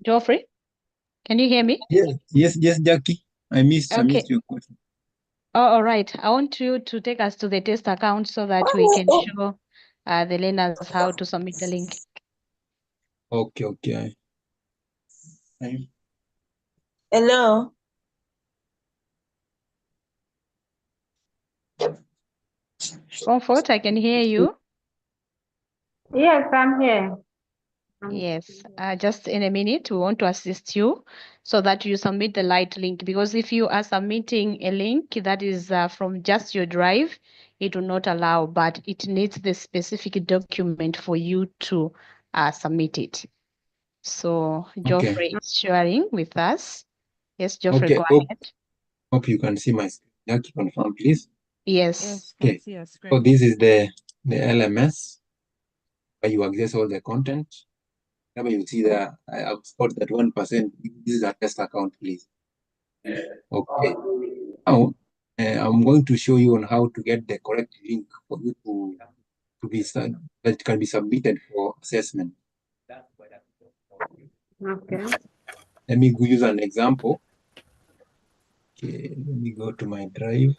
Geoffrey, can you hear me? Yes, Jackie. I missed your question. Oh, all right. I want you to take us to the test account so that we can show the learners how to submit the link. Okay. Hello. Comfort, I can hear you. Yes, I'm here. Yes, just in a minute, we want to assist you so that you submit the light link, because if you are submitting a link that is from just your drive, it will not allow, but it needs the specific document for you to submit it. So Geoffrey is sharing with us. Yes, Geoffrey, Okay. go ahead. Hope you can see my screen. Jackie, confirm, please. Yes. Okay. So this is the LMS where you access all the content. Now you see that I have got that 1%. This is a test account, please. Okay. Now I'm going to show you on how to get the correct link for you to be that can be submitted for assessment. Okay. Let me use an example. Okay, let me go to my drive.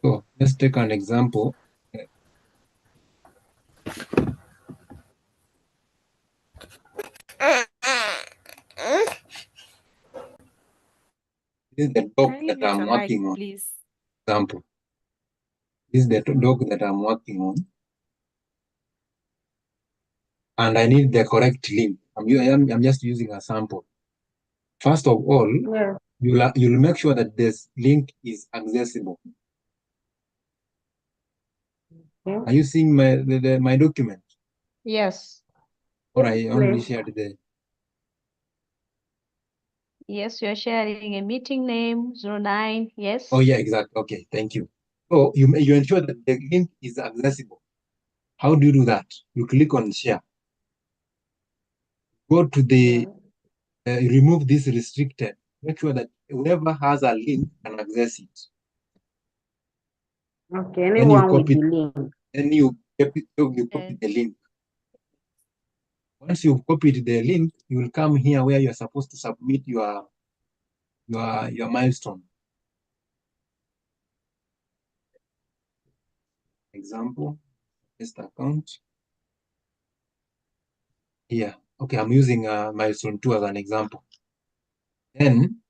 So let's take an example. This is the doc that I'm working on. Please. Example. This is the doc that I'm working on. And I need the correct link. I'm just using a sample. First of all, you'll make sure that this link is accessible. Are you seeing my document? Yes. Or I only shared the... Yes, you're sharing a meeting name, 09. Yes. Oh, yeah, exactly. Okay, thank you. So you ensure that the link is accessible. How do you do that? You click on share. Go to the remove this restricted. Make sure that whoever has a link can access it. Okay, anyone with the link. Then you copy the link. Once you've copied the link, you will come here where you're supposed to submit your milestone. Example, test account. Here. Okay, I'm using milestone 2 as an example. Then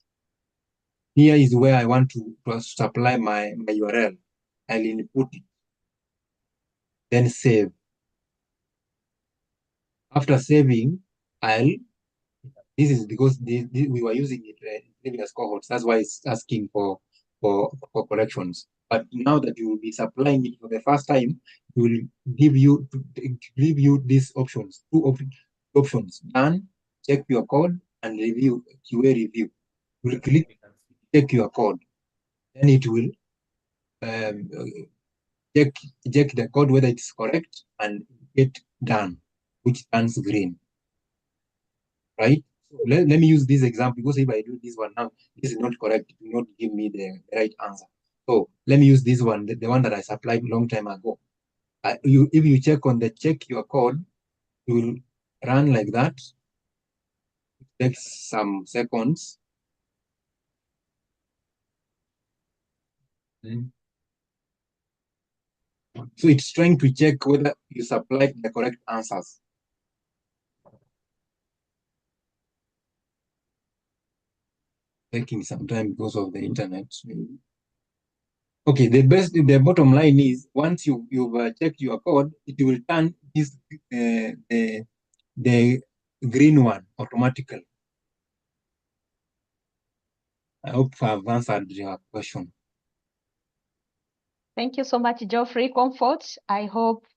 here is where I want to supply my URL. I'll input it. Then save. After saving, this is because we were using it in previous cohorts. That's why it's asking for corrections. But now that you will be supplying it for the first time, it will give you these options, two options: done, check your code, and review, QA review. You will click check your code. Then it will check the code whether it's correct and get done, which turns green. Right? So let me use this example, because if I do this one now, this is not correct. It will not give me the right answer. So let me use this one, the one that I supplied a long time ago. If you check on the check your code, you will run like that. It takes some seconds. So it's trying to check whether you supplied the correct answers. Taking some time because of the internet. Okay, the bottom line is, once you've checked your code, it will turn this the green one automatically. I hope I've answered your question. Thank you so much, Geoffrey. Comfort, I hope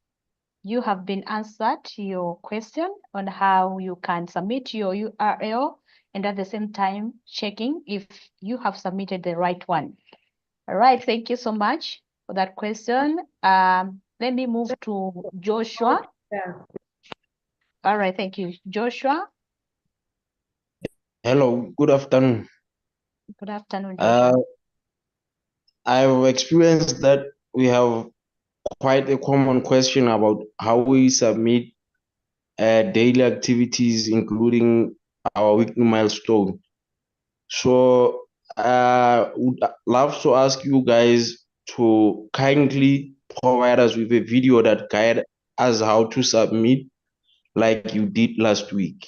you have been answered your question on how you can submit your URL and at the same time checking if you have submitted the right one. All right, thank you so much for that question. Let me move to Joshua. All right, thank you. Joshua. Hello, good afternoon. Good afternoon, Joshua. I've experienced that we have quite a common question about how we submit daily activities, including our weekly milestone. So would love to ask you guys to kindly provide us with a video that guide us how to submit like you did last week.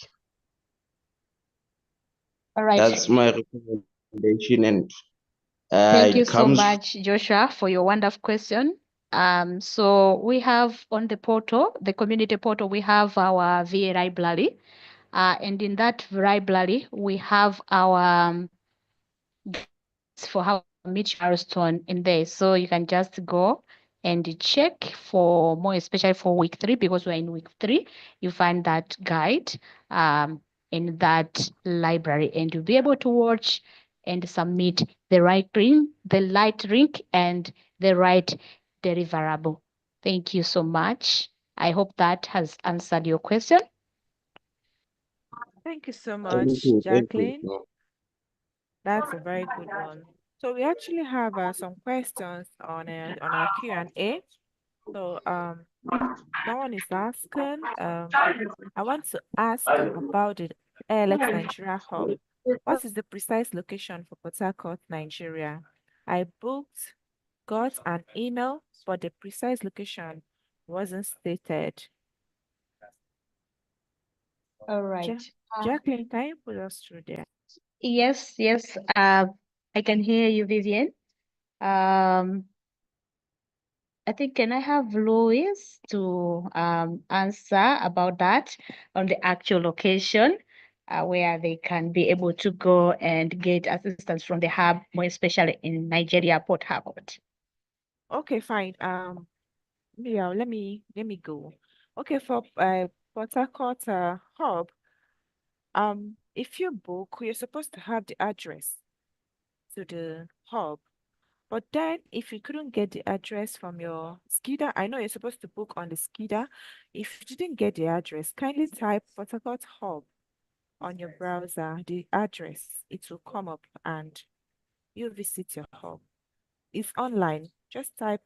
All right. That's my recommendation, and Thank you it so comes. much, Joshua, for your wonderful question. So we have on the portal, the community portal, we have our VA library. And in that library, we have our guides for how to meet your milestone in there. So you can just go and check for more, especially for week 3, because we're in week 3. You find that guide in that library, and you'll be able to watch and submit the right link, and the right deliverable. Thank you so much. I hope that has answered your question. Thank you so Thank much, you. Jacqueline. That's a very good one. So we actually have some questions on our Q&A. So someone is asking, I want to ask about the ALX Nigeria Hub. What is the precise location for Port Harcourt, Nigeria? I got an email, but the precise location wasn't stated. All right. Jacqueline, can you put us through there? Yes, yes. I can hear you, Vivian. I think, can I have Louis to answer about that on the actual location where they can be able to go and get assistance from the hub, more especially in Nigeria, Port Harcourt. Okay, fine. Yeah, let me go. Okay, for Port Harcourt hub, if you book, you're supposed to have the address to the hub. But then if you couldn't get the address from your SCIDA, I know you're supposed to book on the SCIDA. If you didn't get the address, kindly type Port Harcourt hub on your browser, the address, it will come up and you visit your hub. It's online. Just type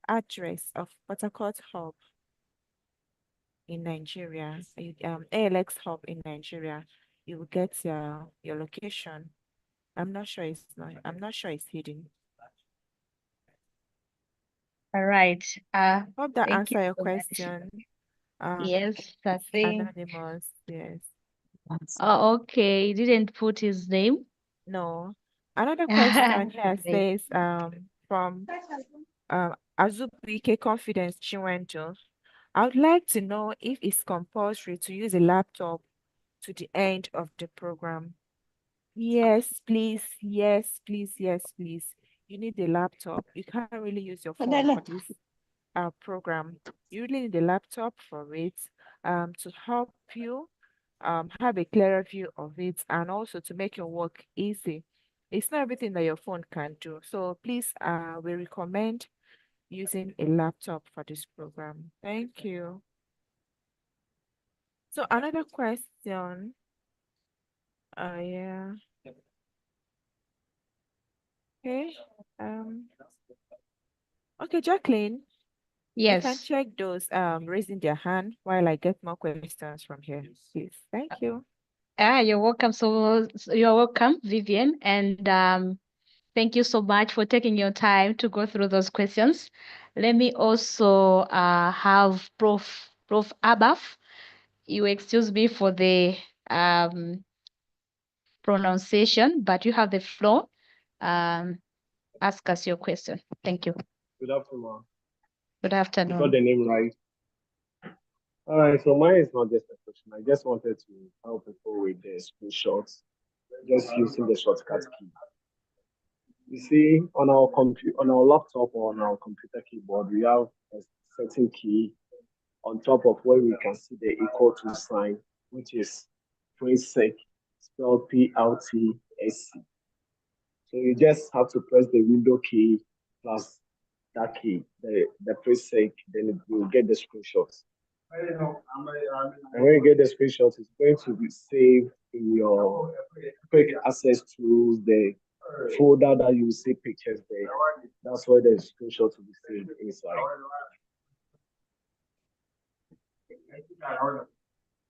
address of Port Harcourt hub in Nigeria, ALX hub in Nigeria. You will get your location. I'm not sure it's hidden. All right. Hope that Thank you answer your so much. question. Yes, I think. Anonymous, yes. Oh, okay. He didn't put his name. No. Another question here Right. says from Azubike Confidence Chinwenjo. I would like to know if it's compulsory to use a laptop to the end of the program. Yes, please. Yes, please. Yes, please. You need a laptop. You can't really use your phone for this program. You really need a laptop for it to help you have a clearer view of it, and also to make your work easy. It's not everything that your phone can do. So please, we recommend using a laptop for this program. Thank you. So another question. Yeah. Okay. Okay, Jacqueline, you can Yes. check those raising their hand while I get more questions from here, please. Thank you. You're welcome. So you're welcome, Vivian. And thank you so much for taking your time to go through those questions. Let me also have Prof. Abaf. You excuse me for the pronunciation, but you have the floor. Ask us your question. Thank you. Good afternoon. Good You got afternoon. the name right. All right, so mine is not just a question. I just wanted to help people with the screenshots, just using the shortcut key. You see, on our on our laptop or on our computer keyboard, we have a certain key on top of where we can see the equal to sign, which is PLTSC, spelled PLTSC. So you just have to press the window key plus that key, the PLTSC, then you will get the screenshots. And when you get the screenshots, it's going to be saved in your quick access tools, the folder that you see pictures there. That's where the screenshot will be saved inside.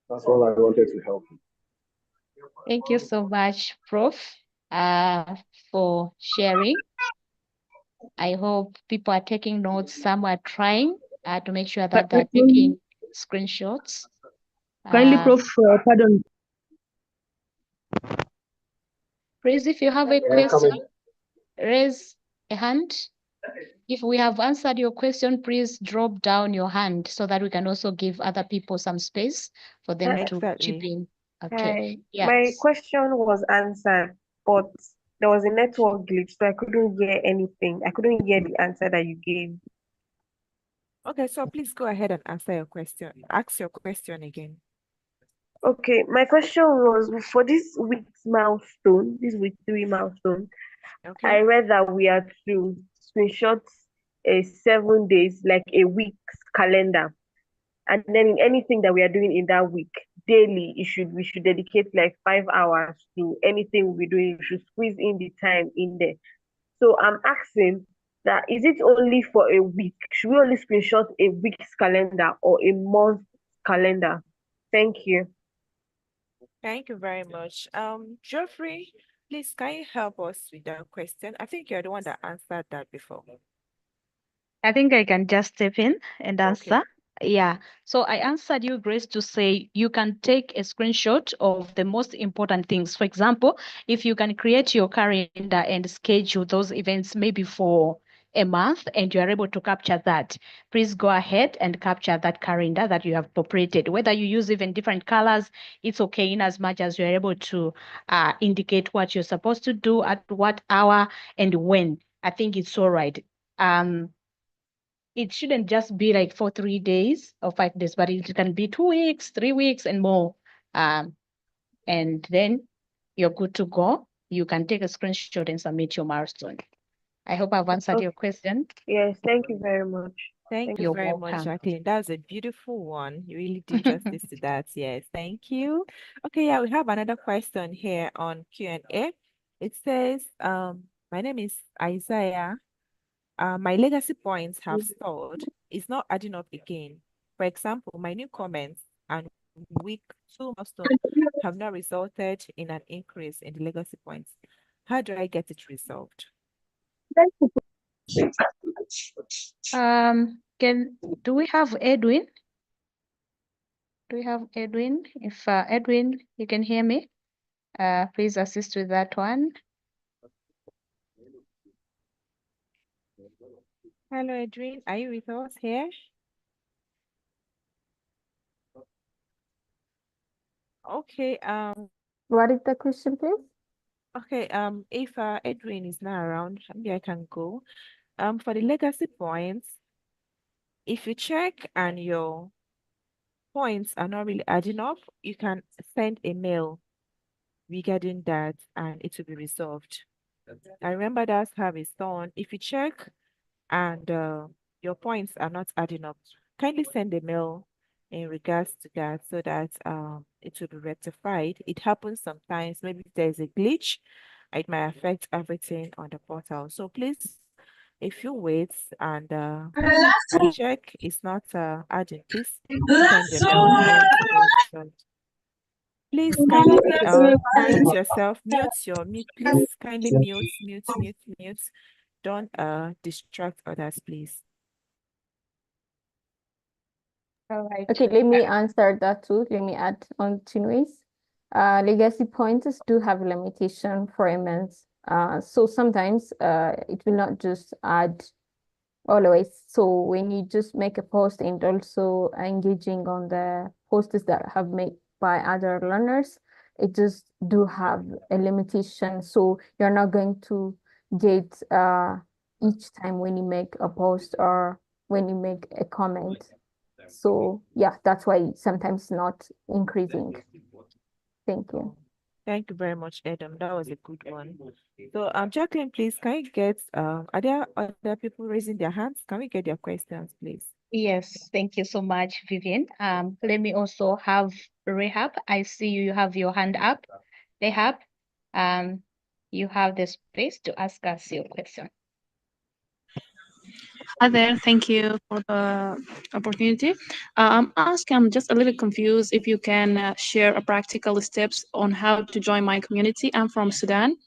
That's all I wanted to help you. Thank you so much, Prof, for sharing. I hope people are taking notes. Some are trying to make sure that they're taking screenshots. Kindly, Prof, pardon. Please, if you have a question, raise a hand. If we have answered your question, please drop down your hand so that we can also give other people some space for them to chip Exactly. in. Okay. Hi. My Yes. question was answered, but there was a network glitch, so I couldn't hear anything. I couldn't hear the answer that you gave. Okay, so please go ahead and answer your question. Ask your question again. Okay, my question was for this week's milestone, this week 3 milestone. I Okay. read that we are to screenshot 7 days, like a week's calendar. And then in anything that we are doing in that week, daily, we should dedicate like 5 hours to anything we're doing. We should squeeze in the time in there. So I'm asking that, is it only for a week? Should we only screenshot a week's calendar or a month's calendar? Thank you. Thank you very much. Geoffrey, please can you help us with that question? I think you're the one that answered that before. I think I can just step in and answer. Okay. Yeah. So I answered you, Grace, to say you can take a screenshot of the most important things. For example, if you can create your calendar and schedule those events maybe for a month and you are able to capture that, please go ahead and capture that calendar that you have populated. Whether you use even different colors, it's okay in as much as you're able to indicate what you're supposed to do at what hour and when. I think it's all right. It shouldn't just be like for 3 days or 5 days, but it can be 2 weeks, 3 weeks and more. And then you're good to go. You can take a screenshot and submit your milestone. I hope I've answered your question. Yes, thank you very much. Thank you You're very much, welcome. Jacqueline. That was a beautiful one. You really did justice to that. Yes, thank you. Okay, yeah, we have another question here on Q&A. It says, my name is Isaiah. My legacy points have stalled. It's not adding up again. For example, my new comments and week 2 milestones have not resulted in an increase in the legacy points. How do I get it resolved? Do we have Edwin? Do we have Edwin? If Edwin, you can hear me, please assist with that one. Hello, Edwin. Are you with us here? Okay. What is the question, please? Okay. If Edwin is not around, maybe I can go. For the legacy points, if you check and your points are not really adding up, you can send a mail regarding that and it will be resolved. I remember that's how it's done. If you check and your points are not adding up, kindly send a mail in regards to that so that it will be rectified. It happens sometimes. Maybe there's a glitch, it might affect everything on the portal. So please, if you wait and you check it's not adding, please send a mail and it will be resolved. Please kindly mute yourself, please kindly mute. Don't distract others, please. All right. Okay, let me answer that too. Let me add on two ways. Legacy points do have a limitation for a month. So sometimes it will not just add always. So when you just make a post and also engaging on the posts that have made by other learners, it just do have a limitation. So you're not going to get each time when you make a post or when you make a comment. So yeah, that's why sometimes not increasing. Thank you. Thank you very much, Adam. That was a good one. So, Jacqueline, please, can you get, are there other people raising their hands? Can we get their questions, please? Yes, thank you so much, Vivian. Let me also have Rehab. I see you have your hand up. Rehab, you have the space to ask us your question. Hi there, thank you for the opportunity. I'm just a little confused if you can share a practical steps on how to join my community. I'm from Sudan.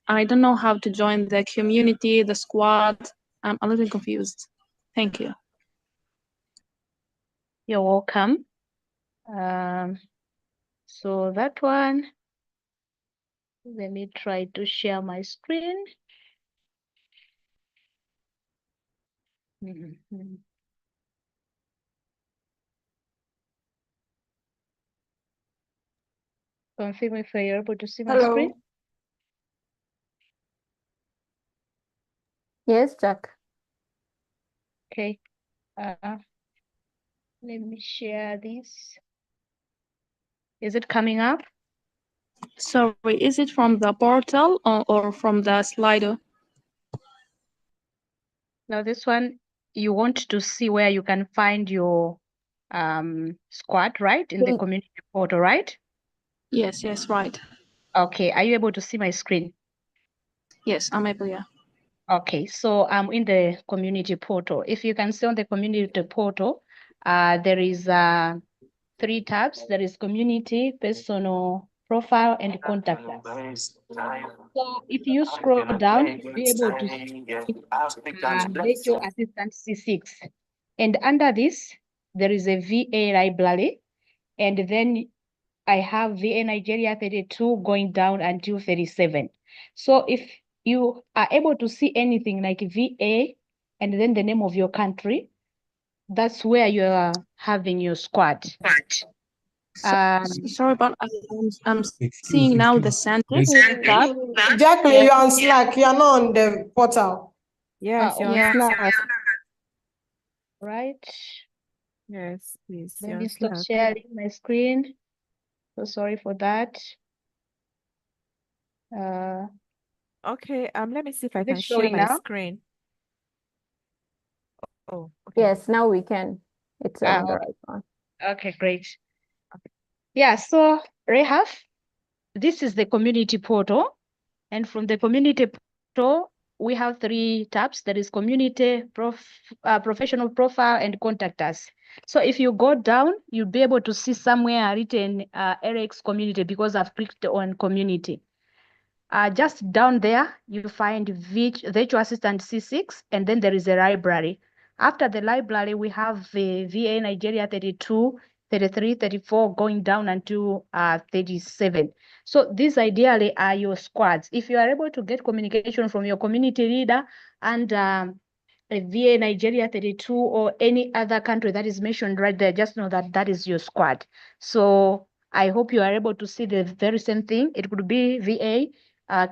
I don't know how to join the community, the squad. I'm a little confused. Thank you. You're welcome. So that one, let me try to share my screen. Mhm. Confirm if you're able to see my screen. Yes, Jack. Okay. Let me share this. Is it coming up? Sorry, is it from the portal or from the Slido? Now this one, you want to see where you can find your squad, right? In the community portal, right? Yes, right. Okay, are you able to see my screen? Yes, I'm able, yeah. Okay, so I'm in the community portal. If you can see on the community portal, there is 3 tabs. There is community, personal profile, and contact us. So if you scroll down, you'll be able to see virtual assistant C6. And under this, there is a VA library. And then I have VA Nigeria 32 going down until 37. So if you are able to see anything like VA and then the name of your country, that's where you are having your squad. Sorry, but I'm seeing now the sentence tab. Jacqueline, you're on Slack. You're not on the portal. Yes, you're Yeah. on Slack. Right. Yes, please. Let You're me on stop Slack. sharing my screen. So sorry for that. Okay, let me see if I Is it can share showing my now? screen. Oh, okay. Yes, now we can. It's on the right one. Okay, great. Yeah, so Rehab, this is the community portal. And from the community portal, we have 3 tabs. There is community, professional profile, and contact us. So if you go down, you'll be able to see somewhere written RX community because I've clicked on community. Just down there, you find virtual assistant C6, and then there is a library. After the library, we have the VA Nigeria 32, 33, 34, going down until 37. So these ideally are your squads. If you are able to get communication from your community leader and a VA Nigeria 32 or any other country that is mentioned right there, just know that that is your squad. So I hope you are able to see the very same thing. It could be VA,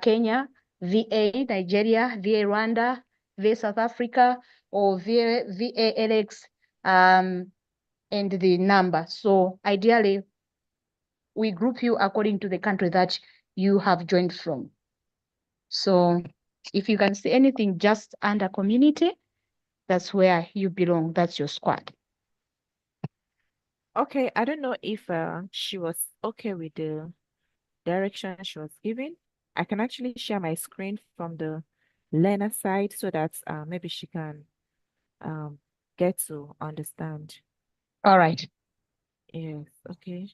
Kenya, VA, Nigeria, VA, Rwanda, VA, South Africa, or VA, LX, and the number. So ideally, we group you according to the country that you have joined from. So if you can see anything just under community, that's where you belong. That's your squad. Okay, I don't know if she was okay with the direction she was given. I can actually share my screen from the learner side so that maybe she can get to understand. All right. Yes, okay.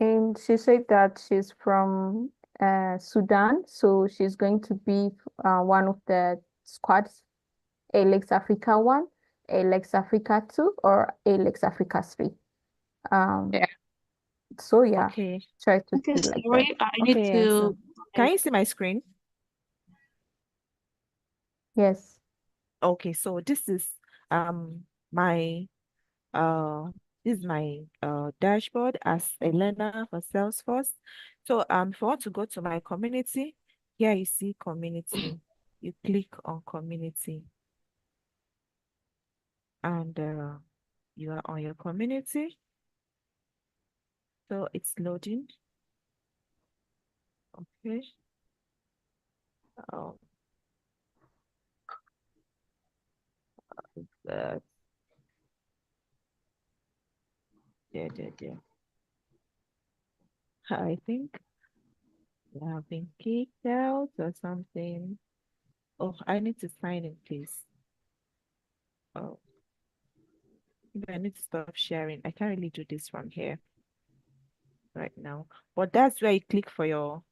And she said that she's from Sudan, so she's going to be one of the squads, ALEX Africa 1, ALEX Africa 2, or ALEX Africa 3. Yeah. So yeah, Okay. try to Okay, do like sorry, that. I need Okay, to. so can you see my screen? Yes. Okay, so this is my this is my dashboard as a learner for Salesforce. So if I want to go to my community, here you see community. You click on community, and you are on your community. So it's loading. Okay. Oh, that there. I think You have been kicked out or something. Oh, I need to sign in, please. Oh, maybe I need to stop sharing. I can't really do this from here right now. But that's where you click for you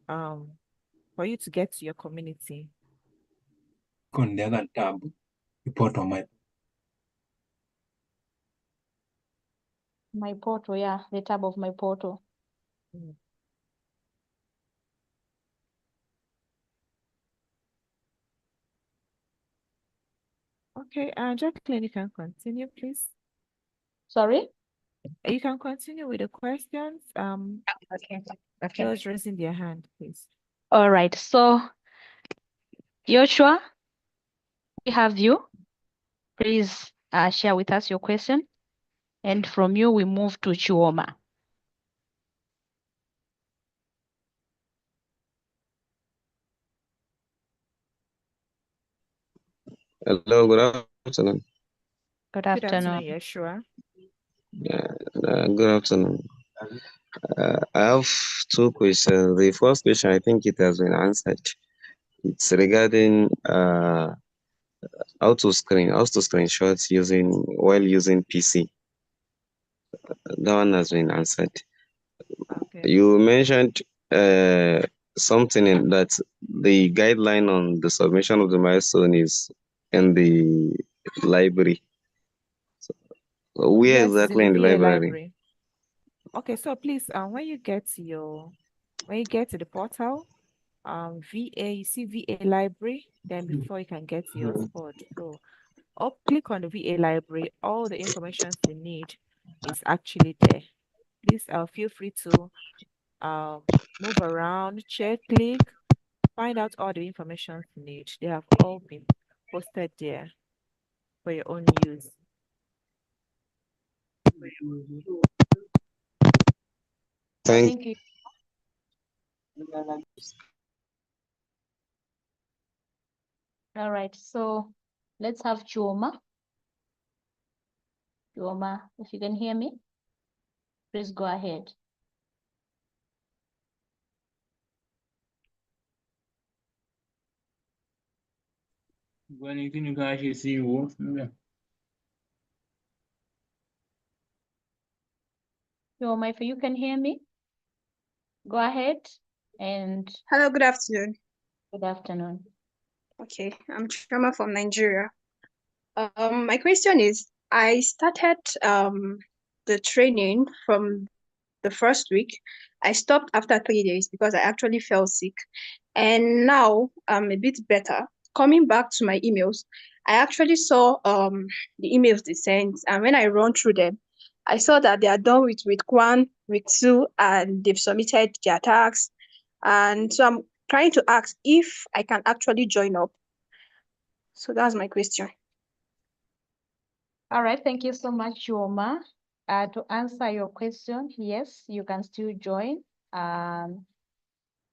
to get to your community. On the other tab, report on My portal, yeah, the tab of my portal. Mm. Okay, Jacqueline, you can continue, please. Sorry? You can continue with the questions. Okay. Okay. Those raising their hand, please. All right. So, Joshua, we have you. Please share with us your question. And from you, we move to Chioma. Hello, good afternoon. Good Good afternoon, afternoon. Joshua. Good afternoon. I have two questions. The first question, I think it has been answered. It's regarding how to screenshot while using PC. That one has been answered. Okay. You mentioned something in that the guideline on the submission of the milestone is in the library. So where Yes, it's exactly in in the the VA library? library. Okay, so please, when you get to the portal, VA, you see VA library, then before you can get to your spot. So click on the VA library. All the information you need is actually there. Please feel free to move around, click, find out all the information you need. They have all been posted there for your own use. Thank you. All right. So let's have Chioma. Chioma, if you can hear me, please go ahead. Chioma, if you can hear me, go ahead. And hello, good afternoon. Good afternoon. Okay, I'm Chama from Nigeria. My question is, I started the training from the first week. I stopped after 3 days because I actually fell sick. And now I'm a bit better. Coming back to my emails, I actually saw the emails they sent, and when I run through them, I saw that they are done with week 1, week 2, and they've submitted their tasks. And so I'm trying to ask if I can actually join up. So that's my question. All right, thank you so much, Chioma. To answer your question, yes, you can still join. And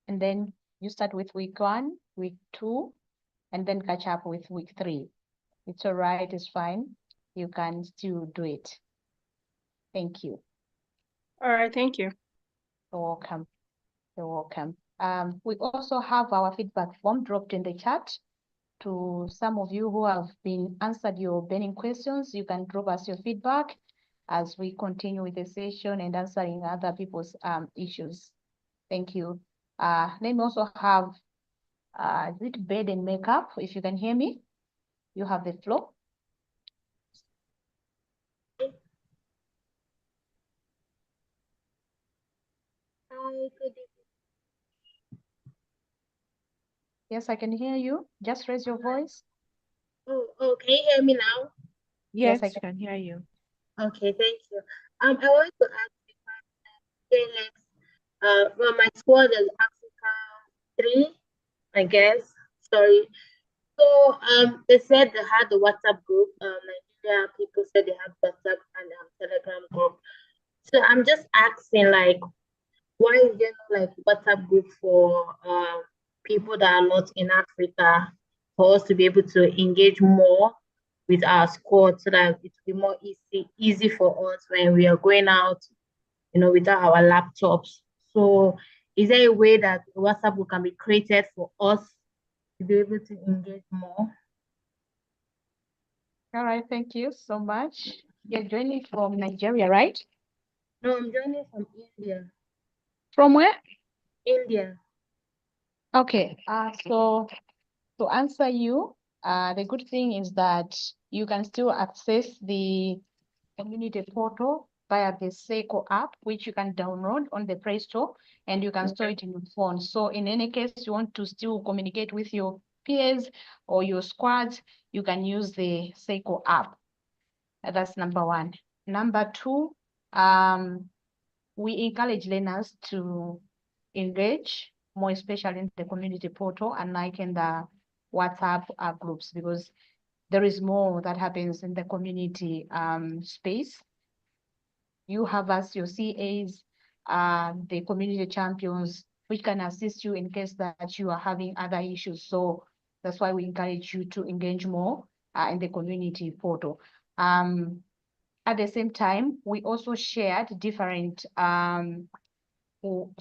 then you start with week 1, week 2, and then catch up with week 3. It's all right, it's fine. You can still do it. Thank you. All right, thank you. You're welcome. You're welcome. We also have our feedback form dropped in the chat. To some of you who have been answered your burning questions, you can drop us your feedback as we continue with the session and answering other people's issues. Thank you. Let me also have is it bed and makeup? If you can hear me, you have the floor. Hi, good evening. Yes, I can hear you. Just raise your voice. Oh, can you hear me now? Yes, I I can hear you. Okay, thank you. I wanted to ask you, well, my squad is Africa 3, I guess. Sorry. So they said they had the WhatsApp group. Nigeria people said they have WhatsApp and Telegram group. So I'm just asking, like, why is there no like WhatsApp group for people that are not in Africa, for us to be able to engage more with our squad so that it will be more easy for us when we are going out, without our laptops. So is there a way that a WhatsApp group can be created for us to be able to engage more? All right, thank you so much. You're joining from Nigeria, right? No, I'm joining from India. From where? India. Okay, so to answer you, the good thing is that you can still access the community portal via the Seiko app, which you can download on the Play Store, and you can store it in your phone. So in any case, you want to still communicate with your peers or your squads, you can use the Seiko app. That's number one. Number two, we encourage learners to engage more, especially in the community portal and like in the WhatsApp groups, because there is more that happens in the community space. You have as your CAs, the community champions, which can assist you in case that you are having other issues. So that's why we encourage you to engage more in the community portal. At the same time, we also shared different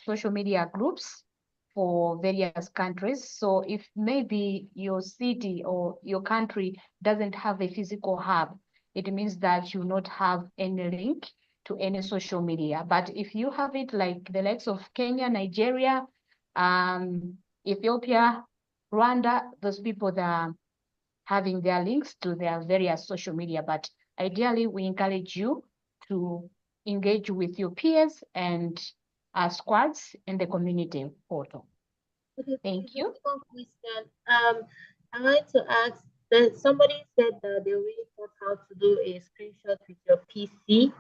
social media groups for various countries. So if maybe your city or your country doesn't have a physical hub, it means that you not have any link to any social media. But if you have it like the likes of Kenya, Nigeria, Ethiopia, Rwanda, those people that are having their links to their various social media. But ideally, we encourage you to engage with your peers and squads in the community portal. Okay, Thank you. one question. I wanted to ask that somebody said that they really taught how to do a screenshot with your PC,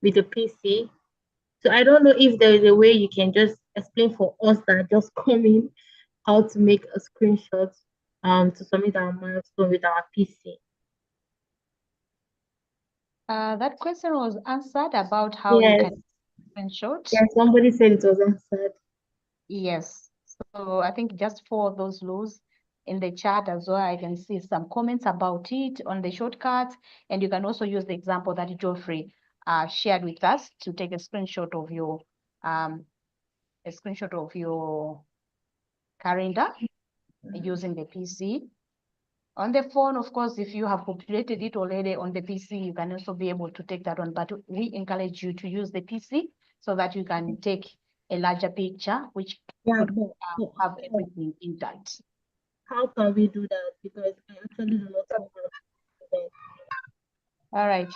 with the PC. So I don't know if there is a way you can just explain for us that are just coming how to make a screenshot to submit our milestone with our PC. That question was answered about how you can screenshot. Yes, somebody said it was answered. Yes. So I think just for those rules in the chat as well, I can see some comments about it on the shortcuts, and you can also use the example that Geoffrey shared with us to take a screenshot of your calendar using the PC. On the phone, of course, if you have populated it already on the PC, you can also be able to take that one. But we encourage you to use the PC so that you can take a larger picture, which could have everything intact. How can we do that? Because I actually do not know how to do that. All right.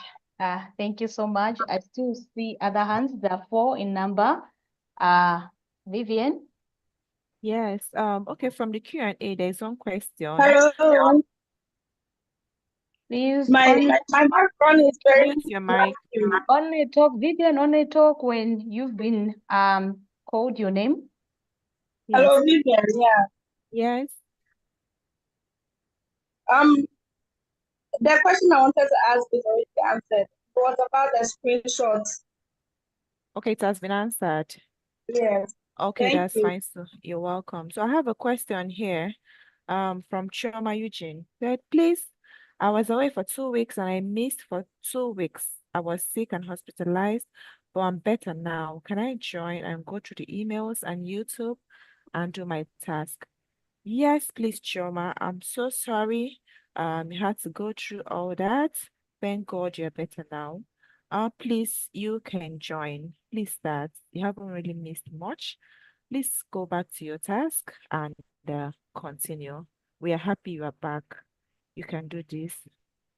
Thank you so much. I still see other hands. There are 4 in number. Vivian? Yes. Okay, from the Q&A, there's one question. Hello. Please, My background is very mute your mic. Only talk, Vivian, only talk when you've been called your name. Hello, Vivian. Yeah. Yes. The question I wanted to ask is already answered. It was about the screenshots. Okay, it has been answered. Yes. Okay, Thank that's you. fine. So you're welcome. So I have a question here from Chioma Eugene. Said, please, I was away for 2 weeks and I missed for 2 weeks. I was sick and hospitalized, but I'm better now. Can I join and go through the emails and YouTube and do my task? Yes, please, Chioma. I'm so sorry. You had to go through all that. Thank God you're better now. Please, you can join. Please start. You haven't really missed much. Please go back to your task and continue. We are happy you are back. You can do this.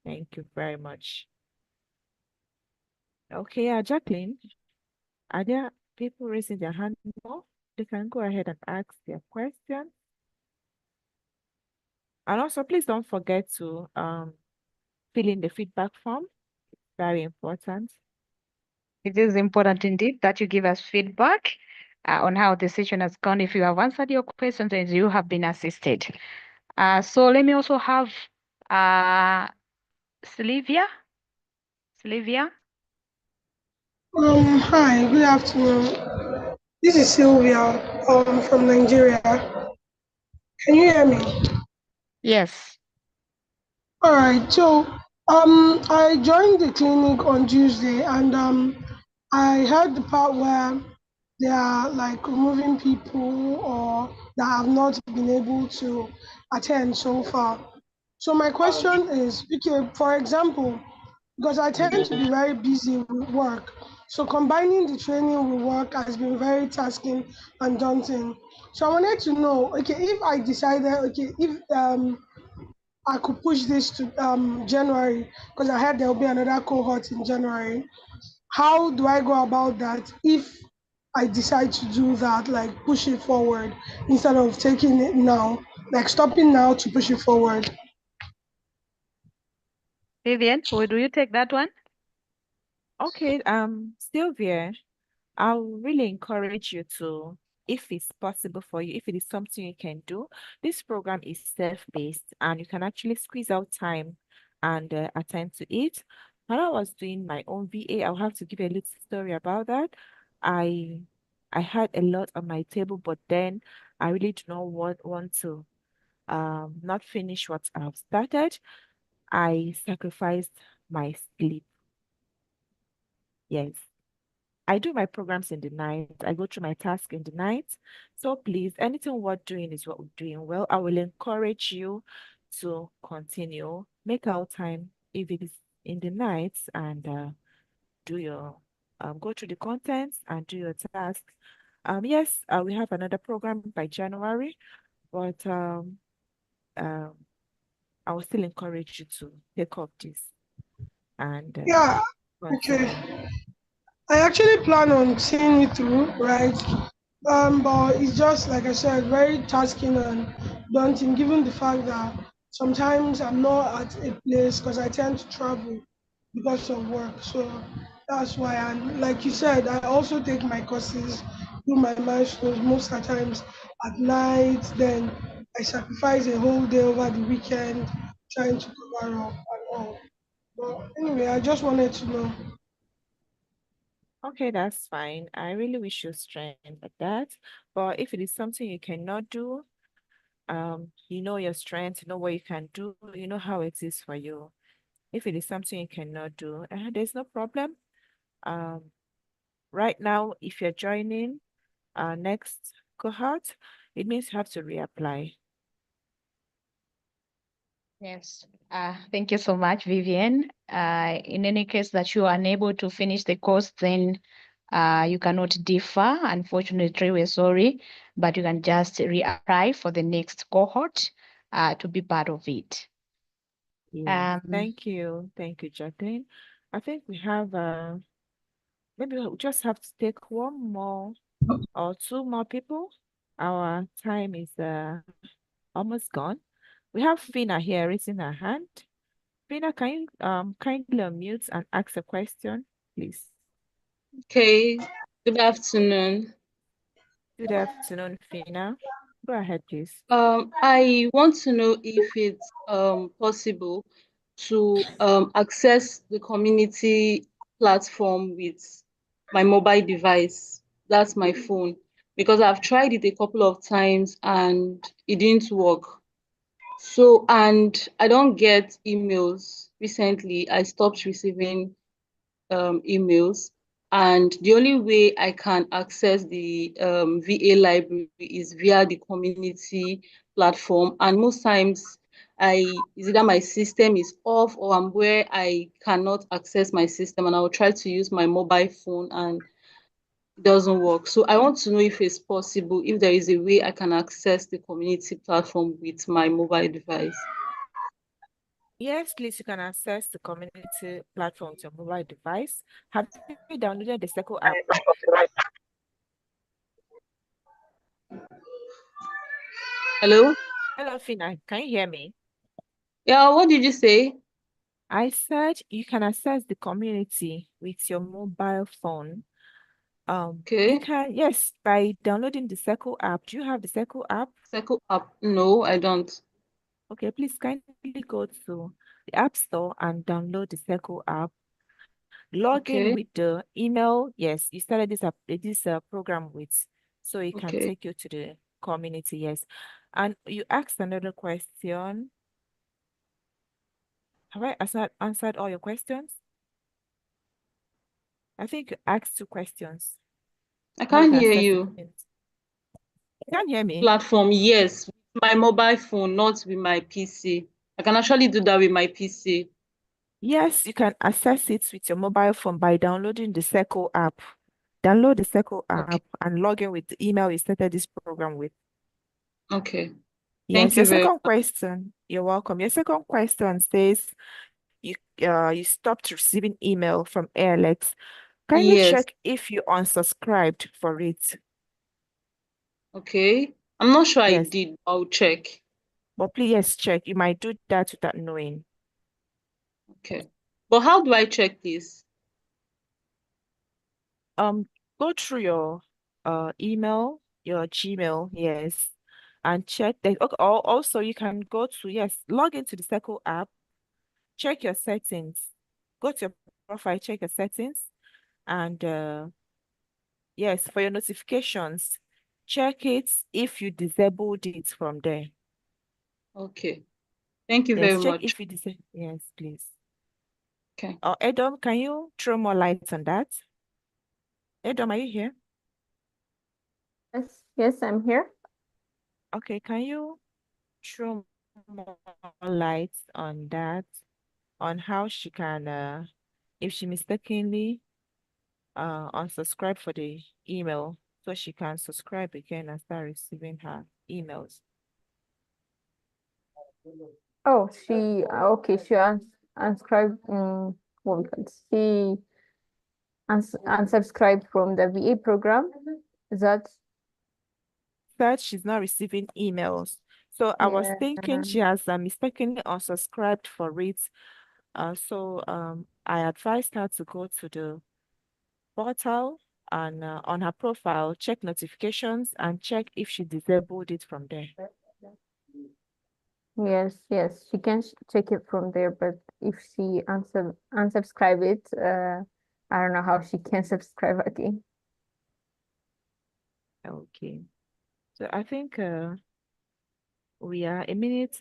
Thank you very much. Okay, Jacqueline, are there people raising their hand more? They can go ahead and ask their question. And also, please don't forget to fill in the feedback form. It's very important. It is important indeed that you give us feedback on how the session has gone, if you have answered your questions and you have been assisted. So let me also have Sylvia. Sylvia? Hi, good afternoon. This is Sylvia from Nigeria. Can you hear me? Yes. All right. So I joined the clinic on Tuesday, and I heard the part where they are like removing people or that have not been able to attend so far. So my question is, okay, for example, because I tend to be very busy with work, so combining the training with work has been very tasking and daunting. So I wanted to know, okay, if I decided, okay, if I could push this to January, because I heard there will be another cohort in January. How do I go about that if I decide to do that, like push it forward instead of taking it now, like stopping now to push it forward? Vivian, do you take that one? Okay, Sylvia, I'll really encourage you to, if it's possible for you, if it is something you can do, this program is self-paced and you can actually squeeze out time and attend to it. When I was doing my own VA, I'll have to give a little story about that. I I had a lot on my table, but then I really do not want to not finish what I've started. I sacrificed my sleep. Yes. I do my programs in the night. I go through my task in the night. So please, anything we're doing is what we're doing well. I will encourage you to continue. Make out time if it is in the night and do your go through the contents and do your tasks. Yes, we have another program by January, but um, I will still encourage you to take up this and Yeah, continue. okay. I actually plan on seeing it through, right? But it's just like I said, very tasking and daunting, given the fact that sometimes I'm not at a place because I tend to travel because of work. So that's why. And like you said, I also take my courses, do my milestones most of the times at night. Then I sacrifice a whole day over the weekend trying to cover up and all. But anyway, I just wanted to know. Okay, that's fine. I really wish you strength at that. But if it is something you cannot do, you know your strength, you know what you can do, you know how it is for you. If it is something you cannot do, there's no problem. Um, right now, if you're joining our next cohort, it means you have to reapply. Yes. Thank you so much, Vivian. In any case that you are unable to finish the course, then you cannot differ. Unfortunately, we're sorry, but you can just reapply for the next cohort to be part of it. Yes, thank you, Jacqueline. I think we have maybe we'll just have to take one more or two more people. Our time is almost gone. We have Fina here raising her hand. Fina, can you kindly unmute and ask a question, please? Okay, good afternoon. Good afternoon, Fina. Go ahead, please. I want to know if it's possible to access the community platform with my mobile device. That's my phone, because I've tried it a couple of times and it didn't work. So, and I don't get emails. Recently, I stopped receiving emails. And the only way I can access the VA library is via the community platform. And most times, is either my system is off or I'm where I cannot access my system, and I will try to use my mobile phone and it doesn't work. So I want to know if it's possible, if there is a way I can access the community platform with my mobile device. Yes, please, you can access the community platform to your mobile device. Have you downloaded the Circle app? Hello? Hello, Fina. Can you hear me? Yeah, what did you say? I said you can access the community with your mobile phone. You can, yes, by downloading the Circle app. Do you have the Circle app? Circle app? No, I don't. Okay, please kindly go to the App Store and download the Circle app. Log in with the email. Yes, you started this program with, so it can take you to the community. Yes, and you asked another question. Have I answered all your questions? I think you asked two questions. I How you can't can hear access you. it. You can't hear me? Platform, yes. With my mobile phone, not with my PC. I can actually do that with my PC. Yes, you can access it with your mobile phone by downloading the Circle app. Download the Circle app and log in with the email you started this program with. Okay. Yes, Thank your you very second much. question, you're welcome. Your second question says you stopped receiving email from ALX. Kindly Yes. check if you unsubscribed for it. Okay. I'm not sure I Yes, did. I'll check. but please yes, check. You might do that without knowing. Okay. But how do I check this? Go through your email, your Gmail, yes, and check that. Okay, also you can go to log into the Circle app, check your settings, go to your profile, check your settings, and yes, for your notifications, check it if you disabled it from there. Okay. Thank you Yes, very check much. if you disable. Yes, please. Okay. Edom, can you throw more light on that? Edom, are you here? Yes, I'm here. Okay, can you throw more light on that, on how she can, if she mistakenly unsubscribe for the email, so she can subscribe again and start receiving her emails. Oh, she okay. She unsubscribed. What we call it? She unsubscribed from the VA program. Is that? That she's not receiving emails. So I was thinking she has mistakenly unsubscribed for it. So I advised her to go to the portal and on her profile, check notifications and check if she disabled it from there. Yes. She can check it from there, but if she unsubscribe it, I don't know how she can subscribe again. Okay. So I think we are a minute.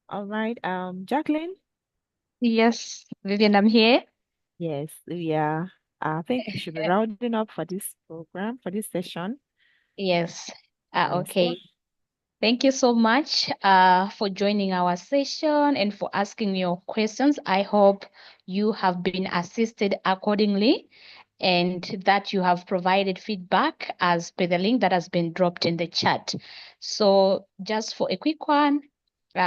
All right. Jacqueline? Yes, Vivian, I'm here. Yes, we are. I think we should be rounding up for this program, for this session. Yes. Yes. Okay. Thank you so much for joining our session and for asking your questions. I hope you have been assisted accordingly and that you have provided feedback as per the link that has been dropped in the chat. So just for a quick one,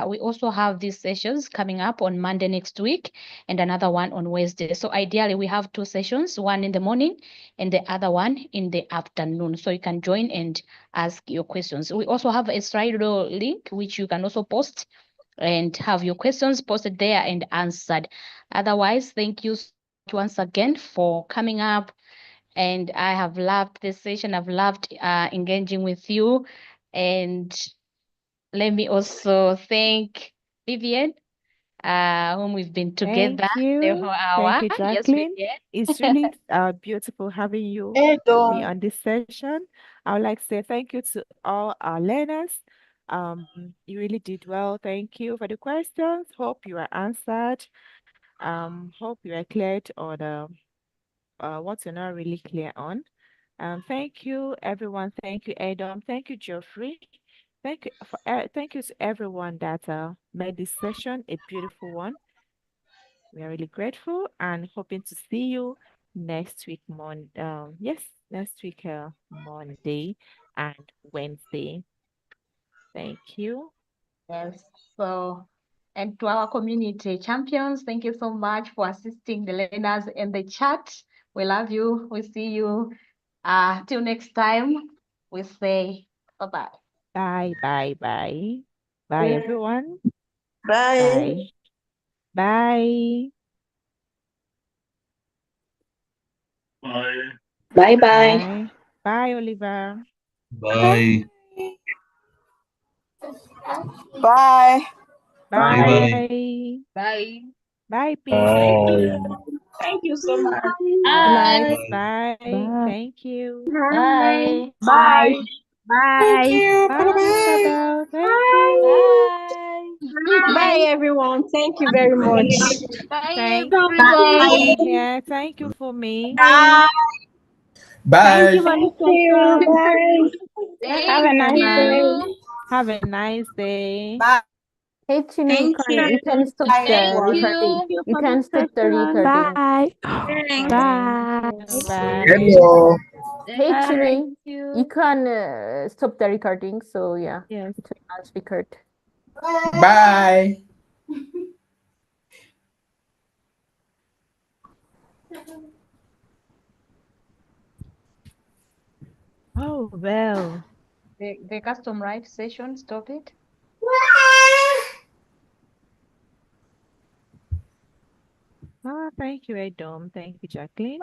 we also have these sessions coming up on Monday next week and another one on Wednesday. So ideally, we have two sessions, one in the morning and the other one in the afternoon. So you can join and ask your questions. We also have a Slido link, which you can also post and have your questions posted there and answered. Otherwise, thank you so much once again for coming up. And I have loved this session. I've loved engaging with you. And let me also thank Vivian, whom we've been together Thank the you. whole Thank hour. you, Yes, Jacqueline. Vivian. It's really beautiful having you, me on this session. I would like to say thank you to all our learners. You really did well. Thank you for the questions. Hope you are answered. Hope you are cleared on what you're not really clear on. Thank you, everyone. Thank you, Adam. Thank you, Geoffrey. Thank you to everyone that made this session a beautiful one. We are really grateful and hoping to see you next week, next week, Monday and Wednesday. Thank you. Yes. So, and to our community champions, thank you so much for assisting the learners in the chat. We love you. We see you. Till next time, we say bye-bye. Bye, bye, bye. Bye, everyone. Bye. Bye. Bye. Bye bye. Bye. Bye, Oliver. Bye. Bye. Bye. Bye. Bye, Pete. Bye. Thank you so much. Lights. Bye. Bye. Thank you. Bye. Bye. Bye. Thank you. Bye, Bye. Isabel. Thank you. Bye. Bye, everyone. Thank you very much. Thank Bye. you. Yeah, thank you for me. Thank Bye. you, Monica. Bye. Have a nice day. Have a nice day. Bye. Hey, Chino, Thank you can stop Bye, the everyone. recording. you You for can the stop the session. recording. Bye. Thanks. Bye. Bye. Hello. Hey, Chino, you can stop the recording. So yeah, Yes. it will not record. Bye. Oh, well. The custom right session, stop it. Thank you, Edom. Thank you, Jacqueline.